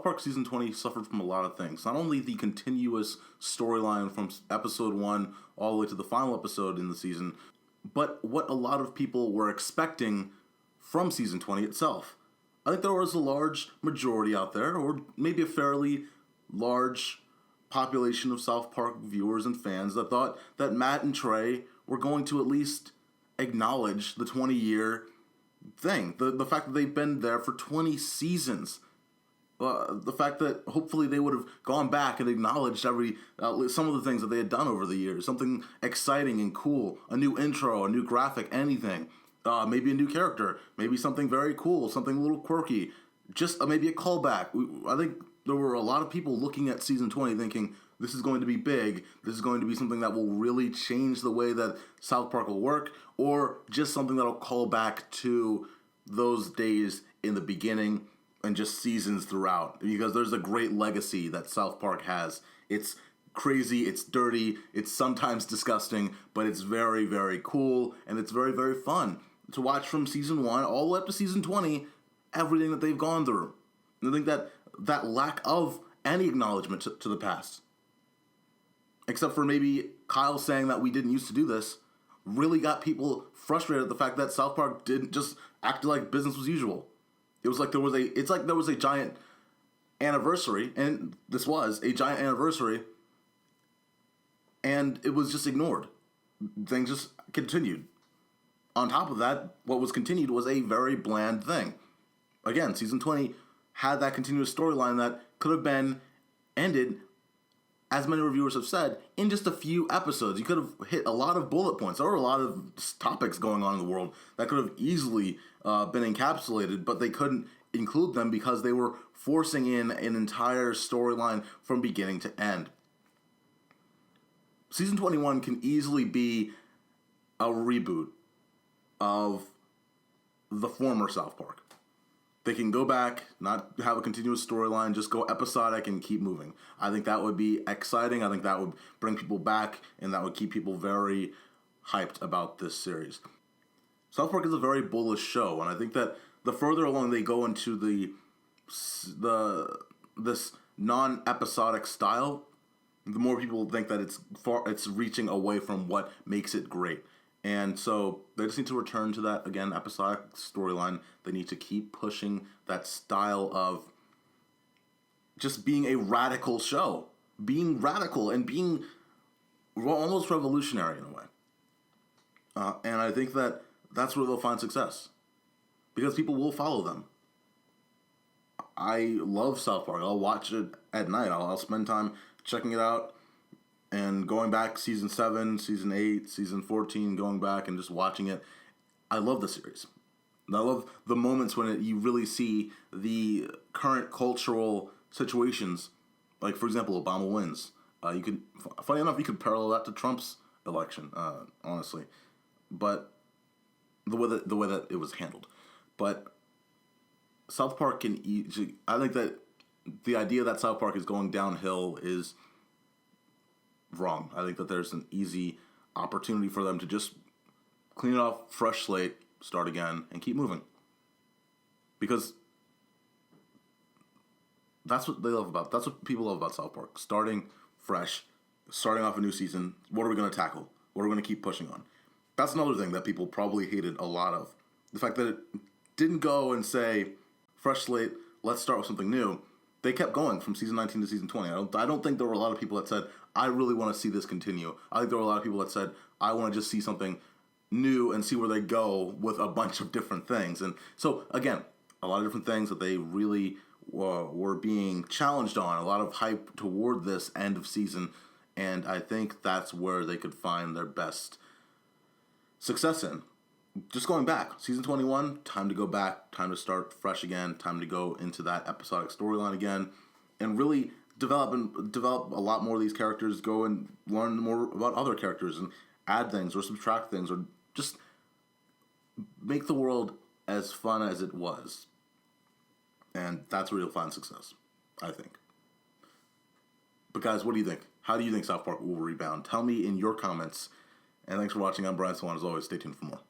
Park Season 20 suffered from a lot of things. Not only the continuous storyline from Episode 1 all the way to the final episode in the season, but what a lot of people were expecting from Season 20 itself. I think there was a large majority out there, or maybe a fairly large population of South Park viewers and fans that thought that Matt and Trey were going to at least acknowledge the 20-year thing. The fact that they've been there for 20 seasons. The fact that hopefully they would have gone back and acknowledged some of the things that they had done over the years. Something exciting and cool. A new intro, a new graphic, anything. Maybe a new character. Maybe something very cool, something a little quirky. Just maybe a callback. I think there were a lot of people looking at Season 20 thinking, this is going to be big. This is going to be something that will really change the way that South Park will work, or just something that will call back to those days in the beginning and just seasons throughout. Because there's a great legacy that South Park has. It's crazy, it's dirty, it's sometimes disgusting, but it's very, very cool, and it's very, very fun to watch from Season 1 all the way up to Season 20, everything that they've gone through. And I think that lack of any acknowledgement to the past, except for maybe Kyle saying that we didn't used to do this, really got people frustrated at the fact that South Park didn't just act like business as usual. It's like there was a giant anniversary, and this was a giant anniversary, and it was just ignored. Things just continued. On top of that, what was continued was a very bland thing. Again, Season 20 had that continuous storyline that could have been ended, as many reviewers have said, in just a few episodes. You could have hit a lot of bullet points. There were a lot of topics going on in the world that could have easily been encapsulated, but they couldn't include them because they were forcing in an entire storyline from beginning to end. Season 21 can easily be a reboot of the former South Park. They can go back, not have a continuous storyline, just go episodic and keep moving. I think that would be exciting. I think that would bring people back, and that would keep people very hyped about this series. South Park is a very bullish show, and I think that the further along they go into this non-episodic style, the more people think that it's reaching away from what makes it great. And so they just need to return to that, again, episodic storyline. They need to keep pushing that style of just being a radical show. Being radical and being almost revolutionary in a way. And I think that that's where they'll find success. Because people will follow them. I love South Park. I'll watch it at night. I'll spend time checking it out. And going back Season 7, Season 8, Season 14, going back and just watching it. I love the series. And I love the moments when you really see the current cultural situations. Like, for example, Obama wins. Funny enough, you could parallel that to Trump's election, honestly. But the way that it was handled. But South Park I think that the idea that South Park is going downhill is wrong. I think that there's an easy opportunity for them to just clean it off, fresh slate, start again, and keep moving. Because that's what that's what people love about South Park. Starting fresh, starting off a new season. What are we going to tackle? What are we going to keep pushing on? That's another thing that people probably hated a lot of. The fact that it didn't go and say, fresh slate, let's start with something new. They kept going from Season 19 to Season 20. I don't think there were a lot of people that said, I really want to see this continue. I think there were a lot of people that said, I want to just see something new and see where they go with a bunch of different things. And so, again, a lot of different things that they really were being challenged on. A lot of hype toward this end of season. And I think that's where they could find their best success in. Just going back, Season 21, time to go back, time to start fresh again, time to go into that episodic storyline again, and really develop a lot more of these characters, go and learn more about other characters, and add things, or subtract things, or just make the world as fun as it was. And that's where you'll find success, I think. But guys, what do you think? How do you think South Park will rebound? Tell me in your comments. And thanks for watching. I'm Brian Swan. As always, stay tuned for more.